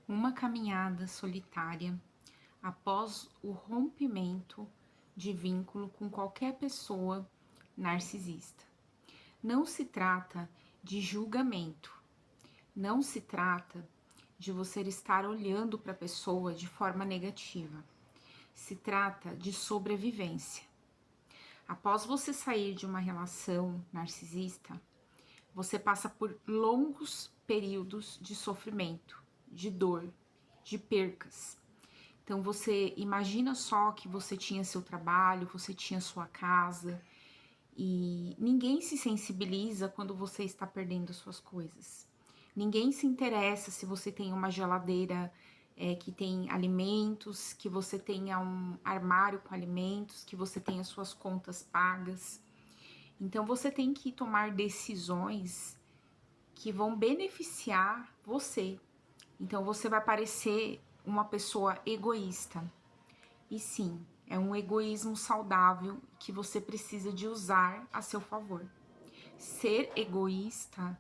Uma caminhada solitária após o rompimento de vínculo com qualquer pessoa narcisista. Não se trata de julgamento, não se trata de você estar olhando para a pessoa de forma negativa. Se trata de sobrevivência. Após você sair de uma relação narcisista, você passa por longos períodos de sofrimento, de dor, de percas. Então você imagina só que você tinha seu trabalho, você tinha sua casa e ninguém se sensibiliza quando você está perdendo suas coisas. Ninguém se interessa se você tem uma geladeira que tem alimentos, que você tenha um armário com alimentos, que você tenha suas contas pagas. Então você tem que tomar decisões que vão beneficiar você. Então você vai parecer uma pessoa egoísta. E sim, é um egoísmo saudável que você precisa de usar a seu favor. Ser egoísta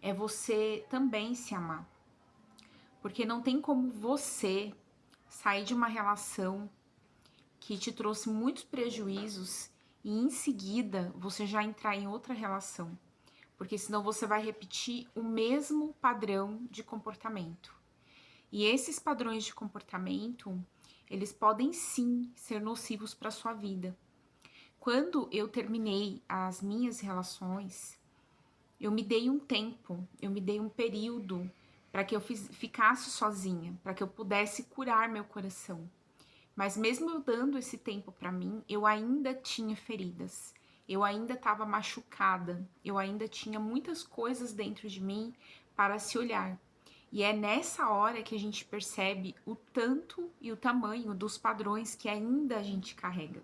é você também se amar. Porque não tem como você sair de uma relação que te trouxe muitos prejuízos e em seguida você já entrar em outra relação. Porque senão você vai repetir o mesmo padrão de comportamento. E esses padrões de comportamento, eles podem sim ser nocivos para sua vida. Quando eu terminei as minhas relações, eu me dei um tempo, eu me dei um período para que eu ficasse sozinha, para que eu pudesse curar meu coração. Mas mesmo eu dando esse tempo para mim, eu ainda tinha feridas. Eu ainda estava machucada, eu ainda tinha muitas coisas dentro de mim para se olhar. E é nessa hora que a gente percebe o tanto e o tamanho dos padrões que ainda a gente carrega.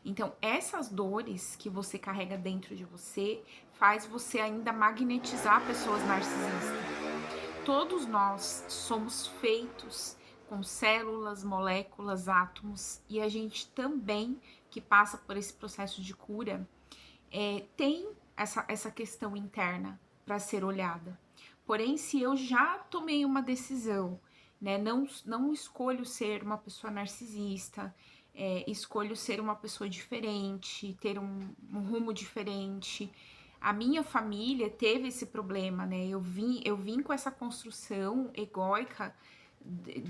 Então, essas dores que você carrega dentro de você faz você ainda magnetizar pessoas narcisistas. Todos nós somos feitos com células, moléculas, átomos, e a gente também, que passa por esse processo de cura, tem essa questão interna para ser olhada. Porém, se eu já tomei uma decisão, né, não escolho ser uma pessoa narcisista, escolho ser uma pessoa diferente, ter um rumo diferente. A minha família teve esse problema, né? Eu vim com essa construção egóica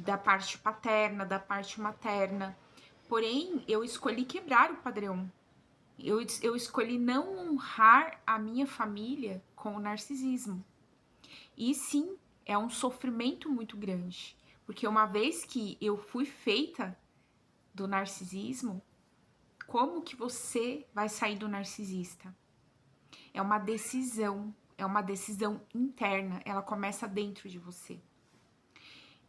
da parte paterna, da parte materna. Porém, eu escolhi quebrar o padrão. Eu escolhi não honrar a minha família com o narcisismo. E sim, é um sofrimento muito grande. Porque uma vez que eu fui feita do narcisismo, como que você vai sair do narcisista? É uma decisão interna, ela começa dentro de você.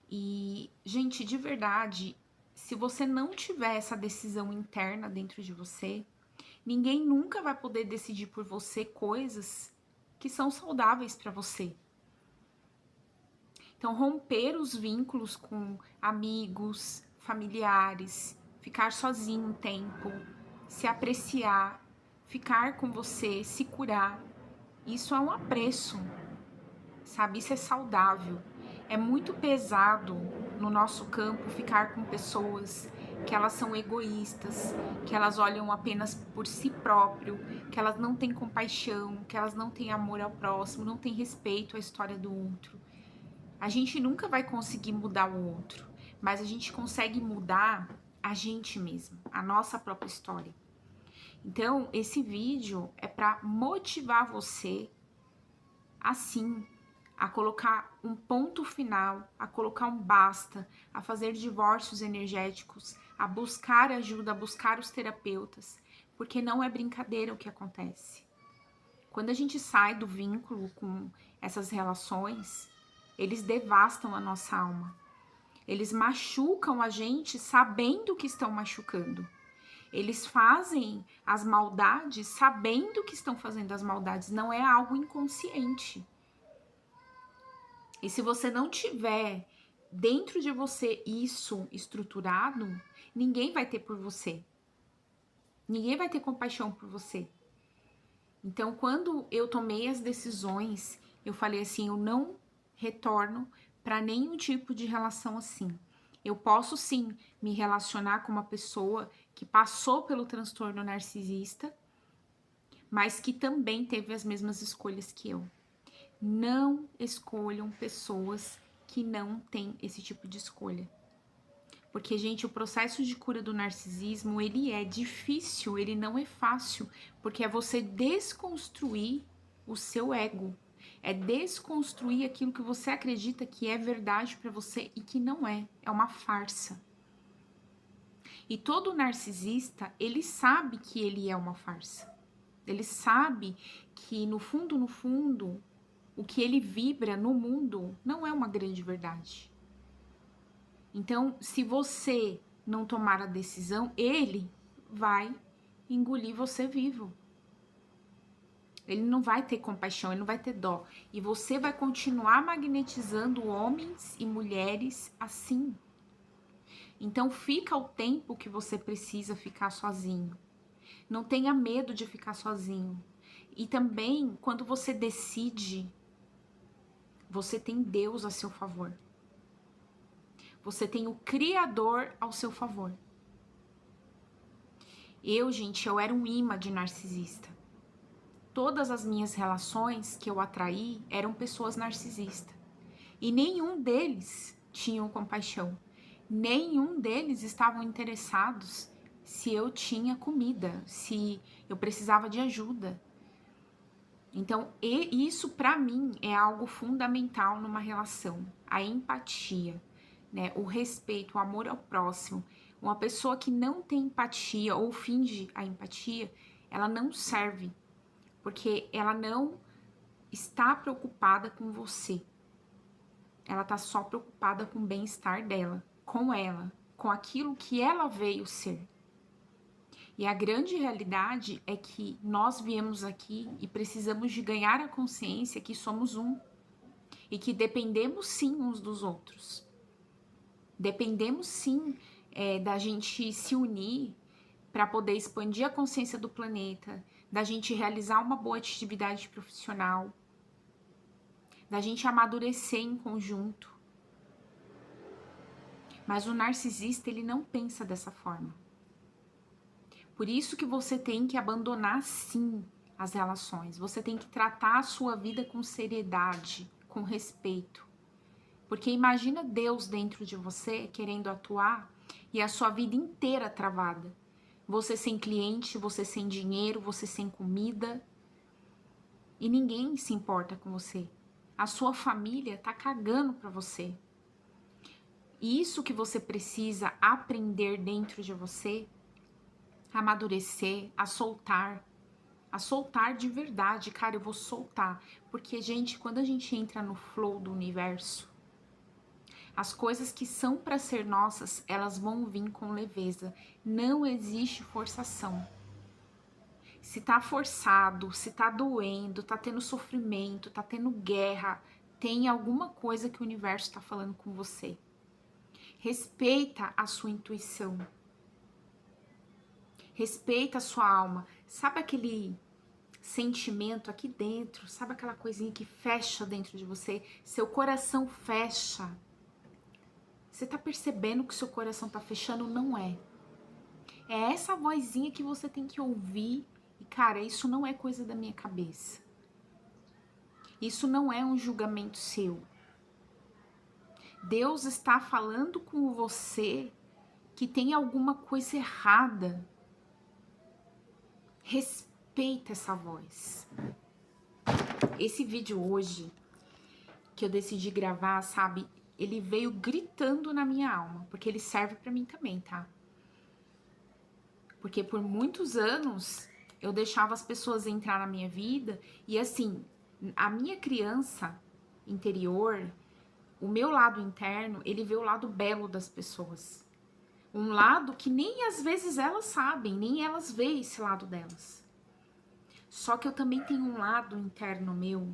E, gente, de verdade, se você não tiver essa decisão interna dentro de você, ninguém nunca vai poder decidir por você coisas que são saudáveis para você. Então, romper os vínculos com amigos, familiares, ficar sozinho um tempo, se apreciar, ficar com você, se curar, isso é um apreço, sabe? Isso é saudável. É muito pesado no nosso campo ficar com pessoas que elas são egoístas, que elas olham apenas por si próprio, que elas não têm compaixão, que elas não têm amor ao próximo, não têm respeito à história do outro. A gente nunca vai conseguir mudar o outro, mas a gente consegue mudar a gente mesmo, a nossa própria história. Então, esse vídeo é para motivar você, assim, a colocar um ponto final, a colocar um basta, a fazer divórcios energéticos, a buscar ajuda, a buscar os terapeutas, porque não é brincadeira o que acontece. Quando a gente sai do vínculo com essas relações, eles devastam a nossa alma. Eles machucam a gente sabendo que estão machucando. Eles fazem as maldades sabendo que estão fazendo as maldades, não é algo inconsciente. E se você não tiver dentro de você isso estruturado, ninguém vai ter por você. Ninguém vai ter compaixão por você. Então, quando eu tomei as decisões, eu falei assim, eu não retorno para nenhum tipo de relação assim. Eu posso sim me relacionar com uma pessoa que passou pelo transtorno narcisista, mas que também teve as mesmas escolhas que eu. Não escolham pessoas que não têm esse tipo de escolha. Porque, gente, o processo de cura do narcisismo, ele é difícil, ele não é fácil, porque é você desconstruir o seu ego. É desconstruir aquilo que você acredita que é verdade para você e que não é. É uma farsa. E todo narcisista, ele sabe que ele é uma farsa. Ele sabe que no fundo, o que ele vibra no mundo não é uma grande verdade. Então, se você não tomar a decisão, ele vai engolir você vivo. Ele não vai ter compaixão, ele não vai ter dó. E você vai continuar magnetizando homens e mulheres assim. Então, fica o tempo que você precisa ficar sozinho. Não tenha medo de ficar sozinho. E também, quando você decide, você tem Deus a seu favor. Você tem o Criador ao seu favor. Eu era um imã de narcisista. Todas as minhas relações que eu atraí eram pessoas narcisistas. E nenhum deles tinham compaixão. Nenhum deles estavam interessados se eu tinha comida, se eu precisava de ajuda. Então, isso para mim é algo fundamental numa relação. A empatia, né? O respeito, o amor ao próximo. Uma pessoa que não tem empatia ou finge a empatia, ela não serve. Porque ela não está preocupada com você. Ela está só preocupada com o bem-estar dela, com aquilo que ela veio ser. E a grande realidade é que nós viemos aqui e precisamos de ganhar a consciência que somos um. E que dependemos sim uns dos outros. Dependemos sim da gente se unir para poder expandir a consciência do planeta, da gente realizar uma boa atividade profissional, da gente amadurecer em conjunto. Mas o narcisista, ele não pensa dessa forma. Por isso que você tem que abandonar sim as relações. Você tem que tratar a sua vida com seriedade, com respeito. Porque imagina Deus dentro de você querendo atuar e a sua vida inteira travada. Você sem cliente, você sem dinheiro, você sem comida. E ninguém se importa com você. A sua família tá cagando pra você. E isso que você precisa aprender dentro de você, amadurecer, a soltar de verdade. Cara, eu vou soltar. Porque, gente, quando a gente entra no flow do universo, as coisas que são para ser nossas, elas vão vir com leveza. Não existe forçação. Se tá forçado, se tá doendo, tá tendo sofrimento, tá tendo guerra, tem alguma coisa que o universo tá falando com você. Respeita a sua intuição. Respeita a sua alma. Sabe aquele sentimento aqui dentro? Sabe aquela coisinha que fecha dentro de você? Seu coração fecha. Você tá percebendo que seu coração tá fechando? Não é. É essa vozinha que você tem que ouvir. E, cara, isso não é coisa da minha cabeça. Isso não é um julgamento seu. Deus está falando com você que tem alguma coisa errada. Respeita essa voz. Esse vídeo hoje, que eu decidi gravar, sabe? Ele veio gritando na minha alma, porque ele serve pra mim também, tá? Porque por muitos anos eu deixava as pessoas entrar na minha vida e assim, a minha criança interior, o meu lado interno, ele vê o lado belo das pessoas. Um lado que nem às vezes elas sabem, nem elas veem esse lado delas. Só que eu também tenho um lado interno meu,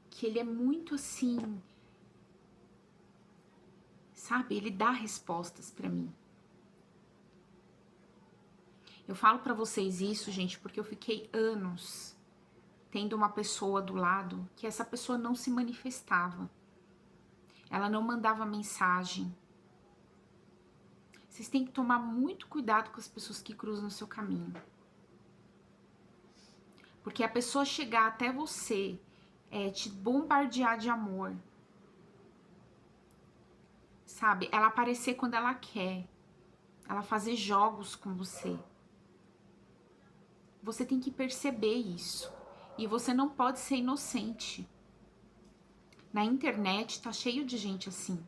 que ele é muito assim, sabe? Ele dá respostas pra mim. Eu falo pra vocês isso, gente, porque eu fiquei anos tendo uma pessoa do lado que essa pessoa não se manifestava. ela não mandava mensagem. Vocês têm que tomar muito cuidado com as pessoas que cruzam o seu caminho. Porque a pessoa chegar até você, te bombardear de amor, sabe? Ela aparecer quando ela quer, ela fazer jogos com você. Você tem que perceber isso. E você não pode ser inocente. Na internet tá cheio de gente assim.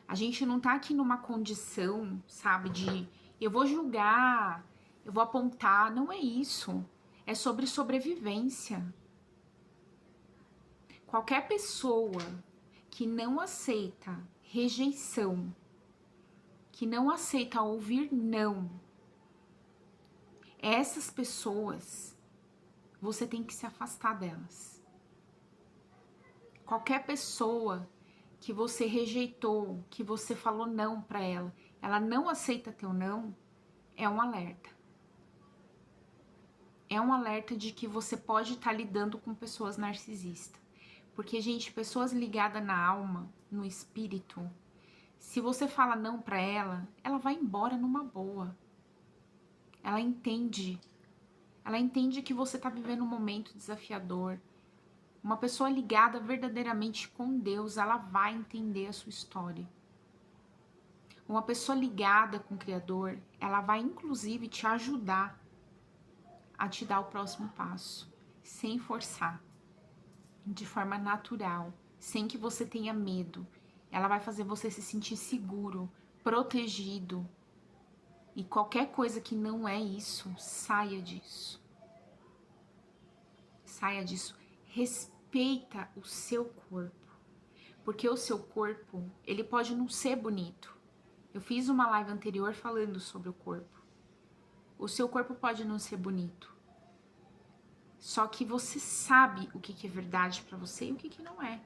A gente não tá aqui numa condição, sabe, de eu vou julgar, eu vou apontar. Não é isso. É sobre sobrevivência. Qualquer pessoa que não aceita rejeição, que não aceita ouvir não, essas pessoas, você tem que se afastar delas. Qualquer pessoa que você rejeitou, que você falou não para ela não aceita teu não, é um alerta. É um alerta de que você pode estar lidando com pessoas narcisistas. Porque, gente, pessoas ligadas na alma, no espírito, se você fala não para ela vai embora numa boa. Ela entende que você tá vivendo um momento desafiador. Uma pessoa ligada verdadeiramente com Deus, ela vai entender a sua história. Uma pessoa ligada com o Criador, ela vai inclusive te ajudar a te dar o próximo passo, sem forçar, de forma natural, sem que você tenha medo. Ela vai fazer você se sentir seguro, protegido. E qualquer coisa que não é isso, saia disso. Saia disso. Respeita o seu corpo. Porque o seu corpo, ele pode não ser bonito. Eu fiz uma live anterior falando sobre o corpo. O seu corpo pode não ser bonito. Só que você sabe o que é verdade pra você e o que não é.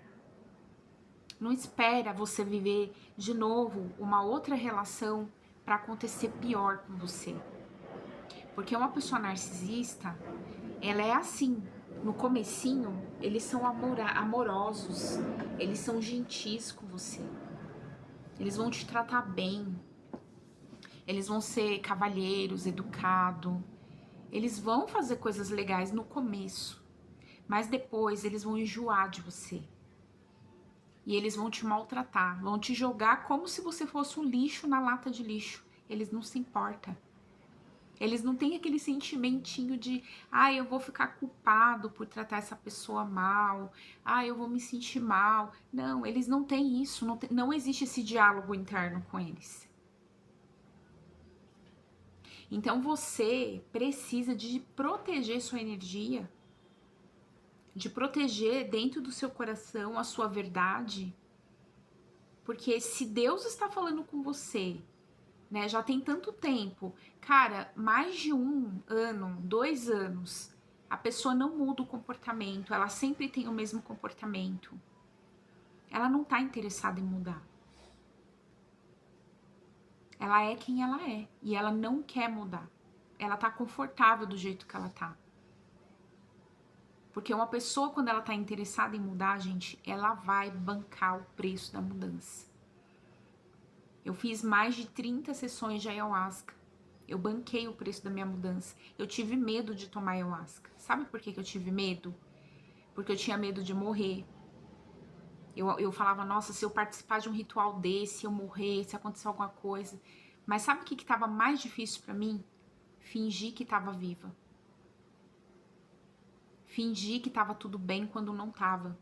Não espera você viver de novo uma outra relação para acontecer pior com você. Porque uma pessoa narcisista, ela é assim. No comecinho, eles são amorosos, eles são gentis com você. Eles vão te tratar bem. Eles vão ser cavalheiros, educados. Eles vão fazer coisas legais no começo. Mas depois eles vão enjoar de você. E eles vão te maltratar, vão te jogar como se você fosse um lixo na lata de lixo. Eles não se importam. Eles não têm aquele sentimentinho de, eu vou ficar culpado por tratar essa pessoa mal, eu vou me sentir mal. Não, eles não têm isso, não existe esse diálogo interno com eles. Então você precisa de proteger sua energia, de proteger dentro do seu coração a sua verdade, porque se Deus está falando com você, né, já tem tanto tempo, cara, mais de 1 ano, 2 anos, a pessoa não muda o comportamento, ela sempre tem o mesmo comportamento. Ela não tá interessada em mudar. Ela é quem ela é e ela não quer mudar. Ela tá confortável do jeito que ela tá. Porque uma pessoa, quando ela tá interessada em mudar, gente, ela vai bancar o preço da mudança. Eu fiz mais de 30 sessões de ayahuasca. Eu banquei o preço da minha mudança. Eu tive medo de tomar ayahuasca. Sabe por que eu tive medo? Porque eu tinha medo de morrer. Eu falava, nossa, se eu participar de um ritual desse, eu morrer, se acontecer alguma coisa. Mas sabe o que estava mais difícil para mim? Fingir que estava viva. Fingir que estava tudo bem quando não estava.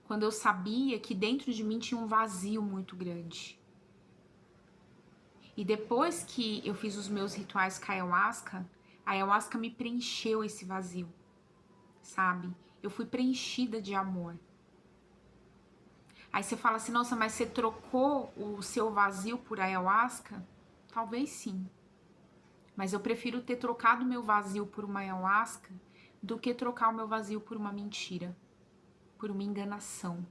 Quando eu sabia que dentro de mim tinha um vazio muito grande. E depois que eu fiz os meus rituais com a ayahuasca me preencheu esse vazio, sabe? Eu fui preenchida de amor. Aí você fala assim, nossa, mas você trocou o seu vazio por ayahuasca? Talvez sim. Mas eu prefiro ter trocado o meu vazio por uma ayahuasca do que trocar o meu vazio por uma mentira, por uma enganação.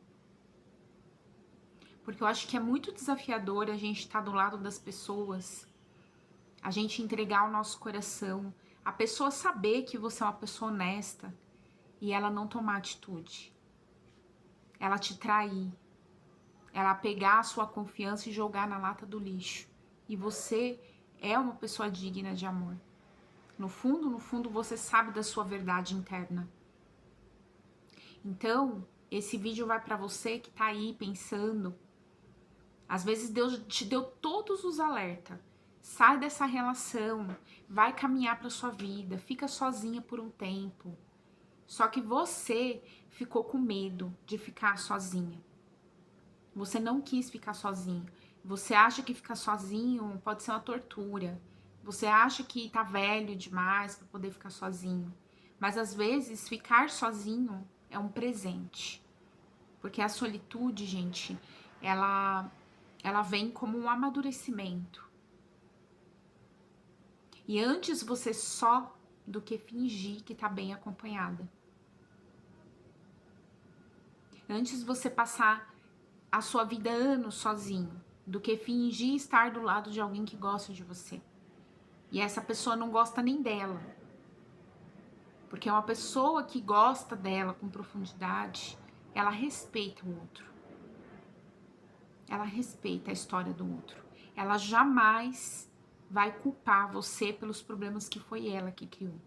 Porque eu acho que é muito desafiador a gente estar do lado das pessoas, a gente entregar o nosso coração, a pessoa saber que você é uma pessoa honesta e ela não tomar atitude, ela te trair, ela pegar a sua confiança e jogar na lata do lixo. E você é uma pessoa digna de amor. No fundo, você sabe da sua verdade interna. Então, esse vídeo vai para você que tá aí pensando. Às vezes Deus te deu todos os alertas. Sai dessa relação, vai caminhar para sua vida, fica sozinha por um tempo. Só que você ficou com medo de ficar sozinha. Você não quis ficar sozinho. Você acha que ficar sozinho pode ser uma tortura. Você acha que tá velho demais para poder ficar sozinho. Mas às vezes ficar sozinho é um presente. Porque a solitude, gente, ela vem como um amadurecimento. E antes você só do que fingir que tá bem acompanhada. Antes você passar a sua vida anos sozinho, do que fingir estar do lado de alguém que gosta de você. E essa pessoa não gosta nem dela. Porque uma pessoa que gosta dela com profundidade, ela respeita o outro. Ela respeita a história do outro. Ela jamais vai culpar você pelos problemas que foi ela que criou.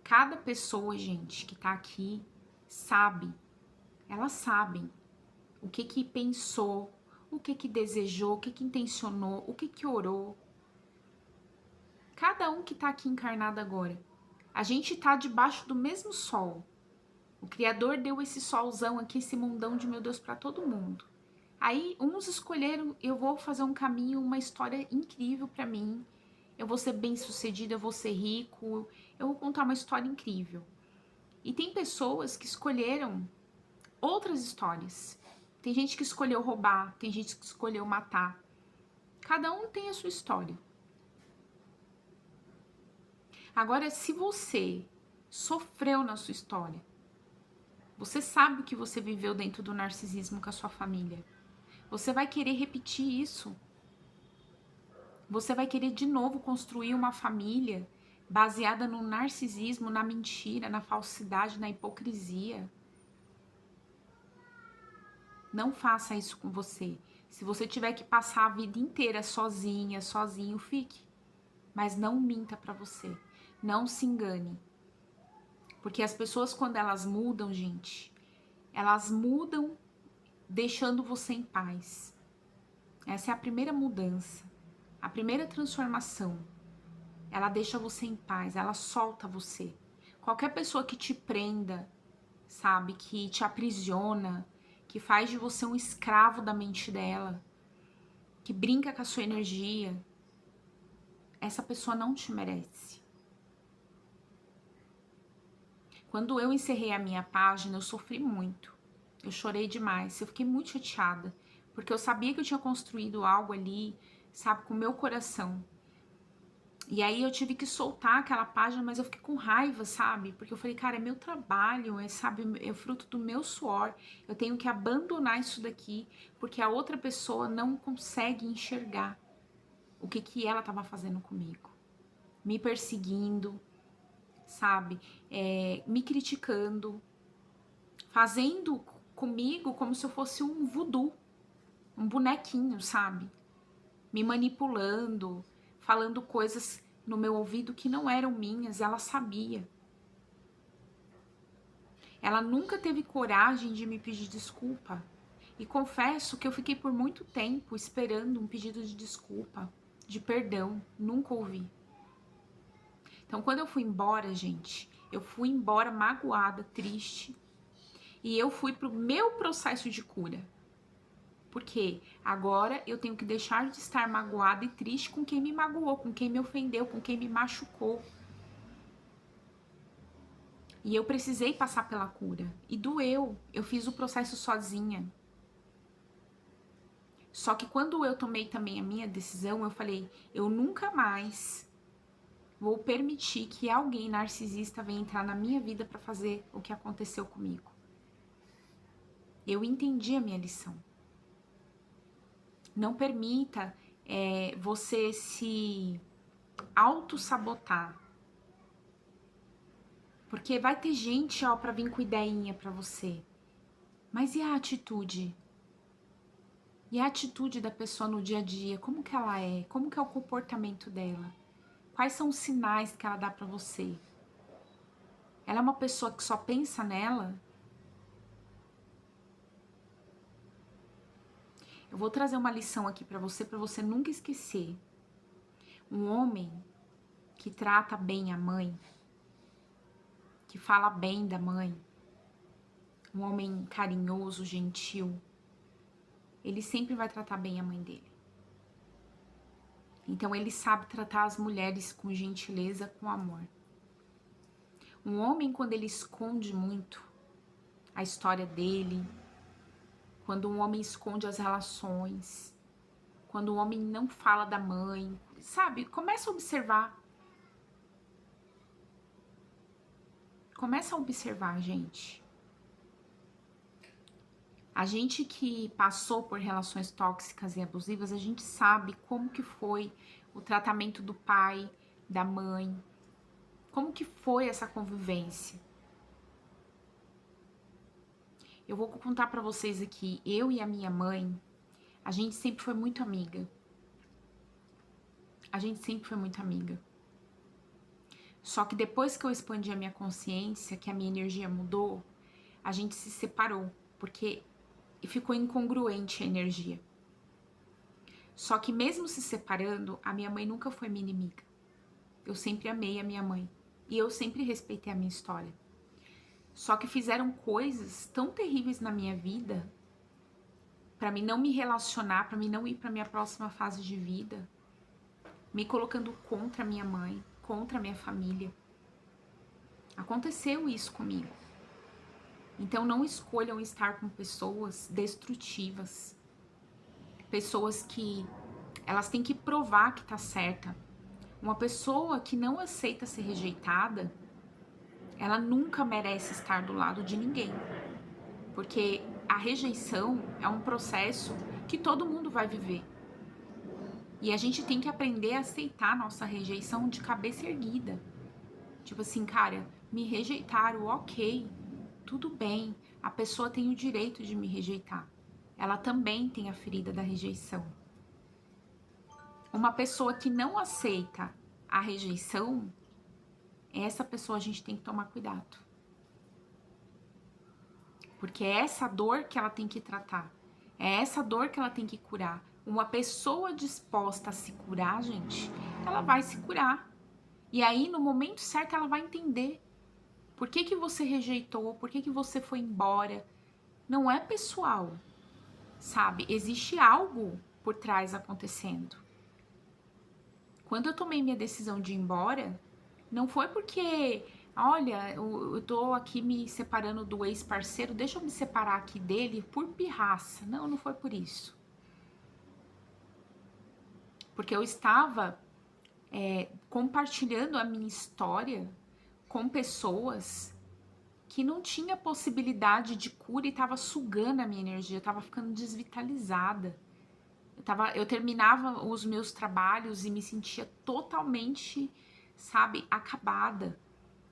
Cada pessoa, gente, que tá aqui, sabe. Elas sabem o que pensou, o que desejou, o que intencionou, o que orou. Cada um que tá aqui encarnado agora. A gente tá debaixo do mesmo sol. O Criador deu esse solzão aqui, esse mundão de meu Deus para todo mundo. Aí uns escolheram, eu vou fazer um caminho, uma história incrível para mim. Eu vou ser bem-sucedida, eu vou ser rico, eu vou contar uma história incrível. E tem pessoas que escolheram outras histórias. Tem gente que escolheu roubar, tem gente que escolheu matar. Cada um tem a sua história. Agora, se você sofreu na sua história, você sabe o que você viveu dentro do narcisismo com a sua família, você vai querer repetir isso. Você vai querer de novo construir uma família baseada no narcisismo, na mentira, na falsidade, na hipocrisia. Não faça isso com você. Se você tiver que passar a vida inteira sozinha, sozinho, fique. Mas não minta pra você. Não se engane. Porque as pessoas, quando elas mudam, gente, elas mudam deixando você em paz. Essa é a primeira mudança. A primeira transformação. Ela deixa você em paz, ela solta você. Qualquer pessoa que te prenda, sabe, que te aprisiona, que faz de você um escravo da mente dela, que brinca com a sua energia, essa pessoa não te merece. Quando eu encerrei a minha página, eu sofri muito. Eu chorei demais, eu fiquei muito chateada, porque eu sabia que eu tinha construído algo ali, sabe, com o meu coração. E aí eu tive que soltar aquela página, mas eu fiquei com raiva, sabe? Porque eu falei, cara, é meu trabalho, sabe, é fruto do meu suor. Eu tenho que abandonar isso daqui, porque a outra pessoa não consegue enxergar o que ela estava fazendo comigo. Me perseguindo, sabe? Me criticando, fazendo comigo como se eu fosse um voodoo, um bonequinho, sabe? Me manipulando, falando coisas no meu ouvido que não eram minhas, ela sabia. Ela nunca teve coragem de me pedir desculpa. E confesso que eu fiquei por muito tempo esperando um pedido de desculpa, de perdão, nunca ouvi. Então, quando eu fui embora, gente, eu fui embora magoada, triste, e eu fui pro meu processo de cura. Porque agora eu tenho que deixar de estar magoada e triste com quem me magoou, com quem me ofendeu, com quem me machucou. E eu precisei passar pela cura. E doeu. Eu fiz o processo sozinha. Só que quando eu tomei também a minha decisão, eu falei, eu nunca mais vou permitir que alguém narcisista venha entrar na minha vida para fazer o que aconteceu comigo. Eu entendi a minha lição. Não permita você se auto-sabotar. Porque vai ter gente, ó, pra vir com ideinha pra você. Mas e a atitude? E a atitude da pessoa no dia a dia, como que ela é? Como que é o comportamento dela? Quais são os sinais que ela dá pra você? Ela é uma pessoa que só pensa nela? Eu vou trazer uma lição aqui pra você nunca esquecer. Um homem que trata bem a mãe, que fala bem da mãe, um homem carinhoso, gentil, ele sempre vai tratar bem a mãe dele. Então ele sabe tratar as mulheres com gentileza, com amor. Um homem, quando ele esconde muito a história dele, quando um homem esconde as relações, quando um homem não fala da mãe, sabe? Começa a observar. Começa a observar, gente. A gente que passou por relações tóxicas e abusivas, a gente sabe como que foi o tratamento do pai, da mãe, como que foi essa convivência. Eu vou contar pra vocês aqui, eu e a minha mãe, a gente sempre foi muito amiga. A gente sempre foi muito amiga. Só que depois que eu expandi a minha consciência, que a minha energia mudou, a gente se separou, porque ficou incongruente a energia. Só que mesmo se separando, a minha mãe nunca foi minha inimiga. Eu sempre amei a minha mãe. E eu sempre respeitei a minha história. Só que fizeram coisas tão terríveis na minha vida, pra mim não me relacionar, pra mim não ir pra minha próxima fase de vida, me colocando contra a minha mãe, contra a minha família. Aconteceu isso comigo. Então não escolham estar com pessoas destrutivas. Pessoas que elas têm que provar que tá certa. Uma pessoa que não aceita ser rejeitada, ela nunca merece estar do lado de ninguém. Porque a rejeição é um processo que todo mundo vai viver. E a gente tem que aprender a aceitar a nossa rejeição de cabeça erguida. Tipo assim, cara, me rejeitaram, ok, tudo bem. A pessoa tem o direito de me rejeitar. Ela também tem a ferida da rejeição. Uma pessoa que não aceita a rejeição, essa pessoa a gente tem que tomar cuidado. Porque é essa dor que ela tem que tratar. É essa dor que ela tem que curar. Uma pessoa disposta a se curar, gente, ela vai se curar. E aí, no momento certo, ela vai entender por que que você rejeitou, por que que você foi embora. Não é pessoal, sabe? Existe algo por trás acontecendo. Quando eu tomei minha decisão de ir embora, não foi porque, olha, eu tô aqui me separando do ex-parceiro, deixa eu me separar aqui dele por pirraça. Não, não foi por isso. Porque eu estava compartilhando a minha história com pessoas que não tinha possibilidade de cura e tava sugando a minha energia, eu tava ficando desvitalizada. Eu terminava os meus trabalhos e me sentia totalmente, sabe, acabada.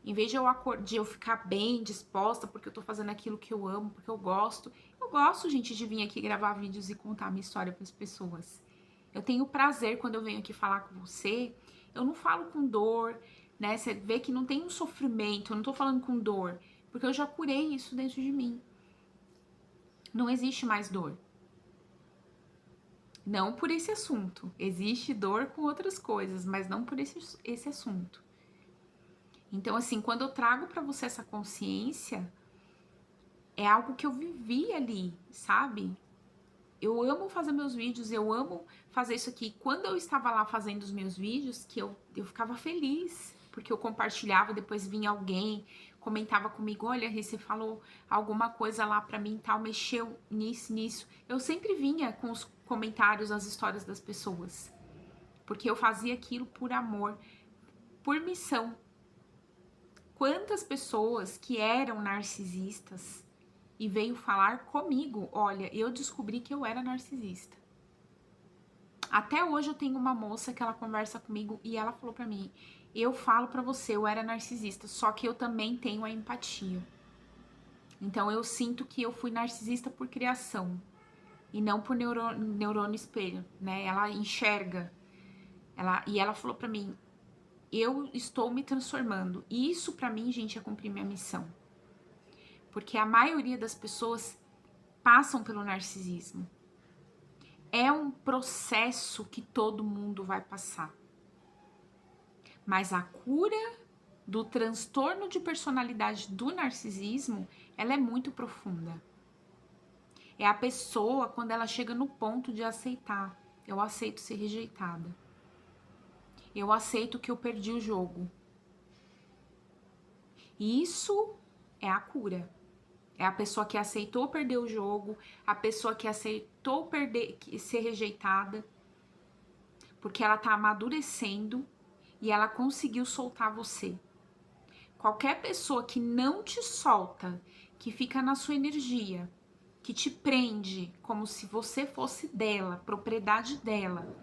Em vez de eu ficar bem, disposta, porque eu tô fazendo aquilo que eu amo, porque eu gosto. Eu gosto, gente, de vir aqui gravar vídeos e contar a minha história para as pessoas. Eu tenho prazer quando eu venho aqui falar com você. Eu não falo com dor, né? Você vê que não tem um sofrimento, eu não tô falando com dor, porque eu já curei isso dentro de mim. Não existe mais dor. Não por esse assunto. Existe dor com outras coisas, mas não por esse assunto. Então, assim, quando eu trago pra você essa consciência, é algo que eu vivi ali, sabe? Eu amo fazer meus vídeos, eu amo fazer isso aqui. Quando eu estava lá fazendo os meus vídeos, que eu ficava feliz, porque eu compartilhava, depois vinha alguém, comentava comigo, olha, você falou alguma coisa lá pra mim e tal, mexeu nisso. Eu sempre vinha com os comentários, as histórias das pessoas, porque eu fazia aquilo por amor, por missão. Quantas pessoas que eram narcisistas e veio falar comigo, olha, eu descobri que eu era narcisista. Até hoje eu tenho uma moça que ela conversa comigo e ela falou pra mim, eu falo pra você, eu era narcisista, só que eu também tenho a empatia. Então eu sinto que eu fui narcisista por criação. e não por neurônio espelho, né? Ela enxerga. E ela falou pra mim, eu estou me transformando. E isso pra mim, gente, é cumprir minha missão. Porque a maioria das pessoas passam pelo narcisismo. É um processo que todo mundo vai passar. Mas a cura do transtorno de personalidade do narcisismo, ela é muito profunda. É a pessoa quando ela chega no ponto de aceitar. Eu aceito ser rejeitada. Eu aceito que eu perdi o jogo. E isso é a cura. É a pessoa que aceitou perder o jogo, a pessoa que aceitou ser rejeitada, porque ela tá amadurecendo e ela conseguiu soltar você. Qualquer pessoa que não te solta, que fica na sua energia, que te prende como se você fosse dela, propriedade dela,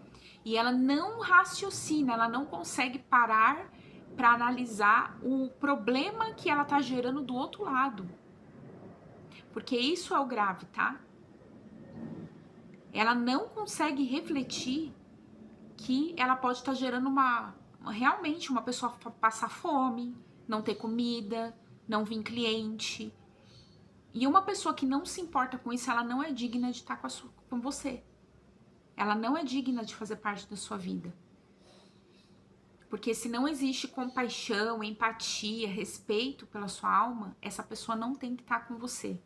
e ela não raciocina, ela não consegue parar para analisar o problema que ela tá gerando do outro lado. Porque isso é o grave, tá? Ela não consegue refletir que ela pode estar gerando realmente uma pessoa passar fome, não ter comida, não vir cliente. E uma pessoa que não se importa com isso, ela não é digna de estar com você. Ela não é digna de fazer parte da sua vida. Porque se não existe compaixão, empatia, respeito pela sua alma, essa pessoa não tem que estar com você.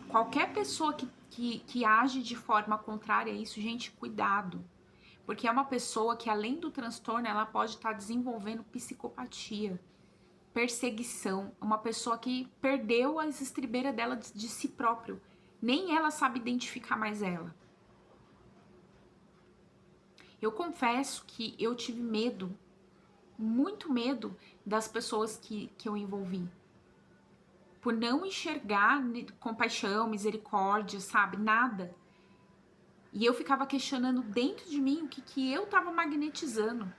Qualquer pessoa que age de forma contrária a isso, gente, cuidado. Porque é uma pessoa que, além do transtorno, ela pode estar desenvolvendo psicopatia, perseguição. Uma pessoa que perdeu as estribeiras dela de si próprio. Nem ela sabe identificar mais ela. Eu confesso que eu tive medo, muito medo das pessoas que eu envolvi. Por não enxergar compaixão, misericórdia, sabe? Nada. E eu ficava questionando dentro de mim o que eu tava magnetizando.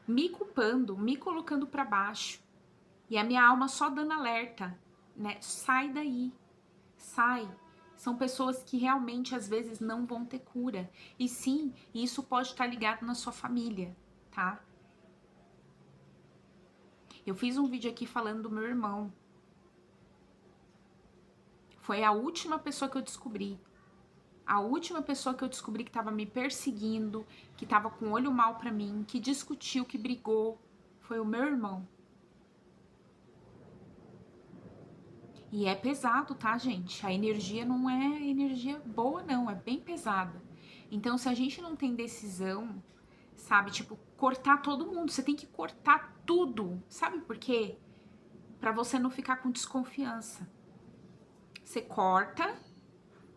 Me culpando, me colocando para baixo. E a minha alma só dando alerta, né? Sai daí. Sai. São pessoas que realmente às vezes não vão ter cura. E sim, isso pode estar ligado na sua família, tá? Eu fiz um vídeo aqui falando do meu irmão. Foi a última pessoa que eu descobri. A última pessoa que eu descobri que tava me perseguindo, que tava com olho mal pra mim, que discutiu, que brigou, foi o meu irmão. E é pesado, tá, gente? A energia não é energia boa, não, é bem pesada. Então, se a gente não tem decisão, sabe, tipo, cortar todo mundo, você tem que cortar tudo. Sabe por quê? Pra você não ficar com desconfiança. Você corta.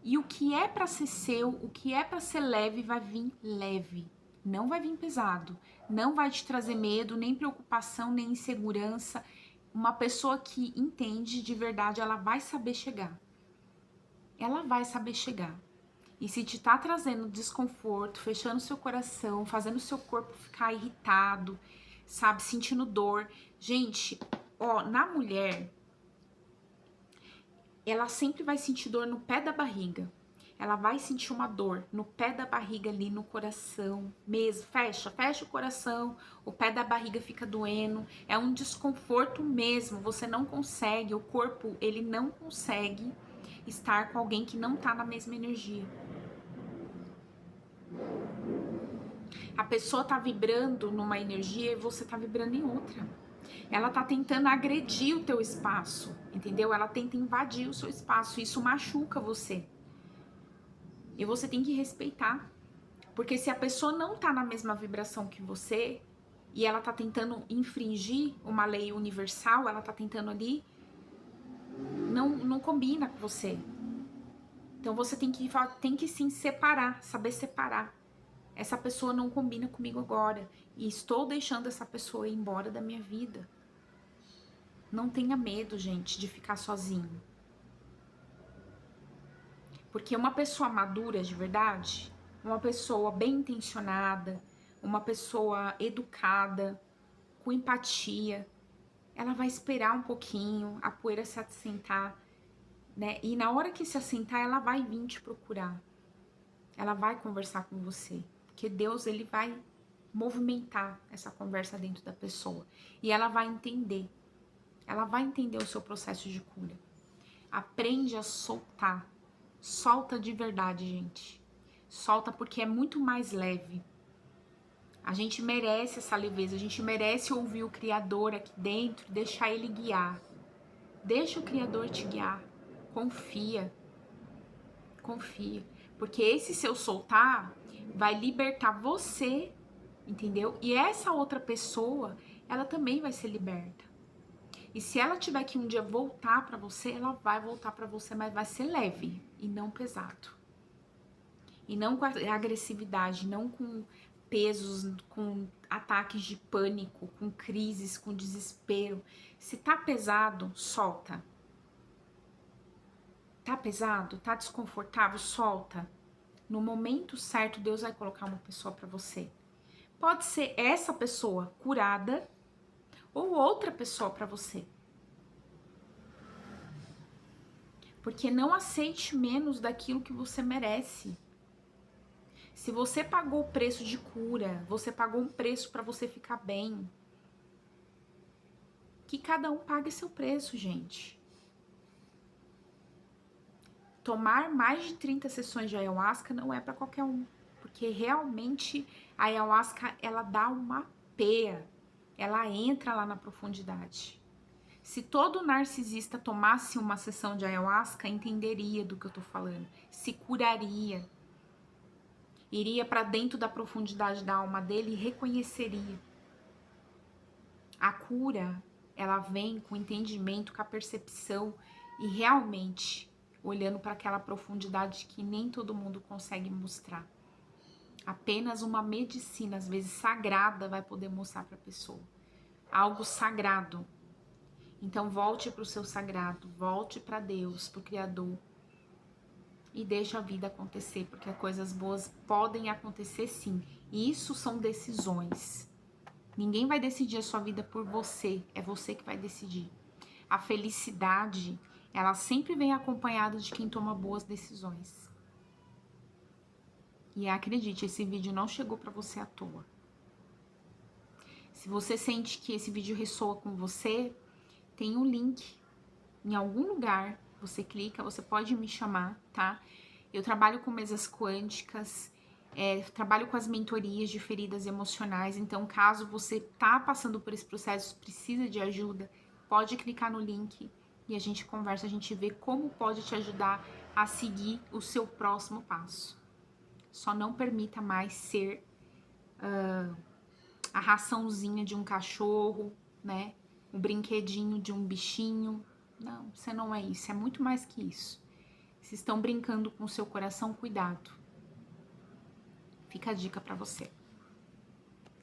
E o que é para ser seu, o que é para ser leve, vai vir leve. Não vai vir pesado. Não vai te trazer medo, nem preocupação, nem insegurança. Uma pessoa que entende de verdade, ela vai saber chegar. Ela vai saber chegar. E se te tá trazendo desconforto, fechando seu coração, fazendo seu corpo ficar irritado, sabe, sentindo dor. Gente, ó, na mulher, ela sempre vai sentir dor no pé da barriga. Ela vai sentir uma dor no pé da barriga ali, no coração mesmo. Fecha o coração, o pé da barriga fica doendo. É um desconforto mesmo, você não consegue, o corpo, ele não consegue estar com alguém que não tá na mesma energia. A pessoa tá vibrando numa energia e você tá vibrando em outra. Ela tá tentando agredir o teu espaço, entendeu? Ela tenta invadir o seu espaço, isso machuca você. E você tem que respeitar. Porque se a pessoa não tá na mesma vibração que você, e ela tá tentando infringir uma lei universal, ela tá tentando ali, não combina com você. Então você tem que sim separar, saber separar. Essa pessoa não combina comigo agora. E estou deixando essa pessoa ir embora da minha vida. Não tenha medo, gente, de ficar sozinho. Porque uma pessoa madura de verdade, uma pessoa bem intencionada, uma pessoa educada, com empatia, ela vai esperar um pouquinho a poeira se assentar, né? E na hora que se assentar, ela vai vir te procurar. Ela vai conversar com você, porque Deus, ele vai movimentar essa conversa dentro da pessoa e ela vai entender. Ela vai entender o seu processo de cura. Aprende a soltar. Solta de verdade, gente. Solta porque é muito mais leve. A gente merece essa leveza, a gente merece ouvir o Criador aqui dentro, deixar ele guiar. Deixa o Criador te guiar. Confia. Confia. Porque esse seu soltar vai libertar você, entendeu? E essa outra pessoa, ela também vai ser liberta. E se ela tiver que um dia voltar pra você, ela vai voltar pra você, mas vai ser leve e não pesado. E não com agressividade, não com pesos, com ataques de pânico, com crises, com desespero. Se tá pesado, solta. Tá pesado? Tá desconfortável? Solta. No momento certo, Deus vai colocar uma pessoa pra você. Pode ser essa pessoa curada ou outra pessoa pra você. Porque não aceite menos daquilo que você merece. Se você pagou o preço de cura, você pagou um preço para você ficar bem. Que cada um pague seu preço, gente. Tomar mais de 30 sessões de ayahuasca não é para qualquer um. Porque realmente a ayahuasca, ela dá uma peia. Ela entra lá na profundidade. Se todo narcisista tomasse uma sessão de ayahuasca, entenderia do que eu tô falando. Se curaria. Iria para dentro da profundidade da alma dele e reconheceria. A cura, ela vem com o entendimento, com a percepção e realmente olhando para aquela profundidade que nem todo mundo consegue mostrar. Apenas uma medicina, às vezes sagrada, vai poder mostrar para a pessoa. Algo sagrado. Então volte para o seu sagrado, volte para Deus, para o Criador. E deixa a vida acontecer, porque coisas boas podem acontecer sim. E isso são decisões. Ninguém vai decidir a sua vida por você, é você que vai decidir. A felicidade, ela sempre vem acompanhada de quem toma boas decisões. E acredite, esse vídeo não chegou para você à toa. Se você sente que esse vídeo ressoa com você, tem um link em algum lugar, você clica, você pode me chamar, tá? Eu trabalho com mesas quânticas, trabalho com as mentorias de feridas emocionais, então caso você tá passando por esse processo, precisa de ajuda, pode clicar no link e a gente conversa, a gente vê como pode te ajudar a seguir o seu próximo passo. Só não permita mais ser a raçãozinha de um cachorro, né? O brinquedinho de um bichinho. Não, você não é isso, é muito mais que isso. Se estão brincando com o seu coração, cuidado. Fica a dica para você.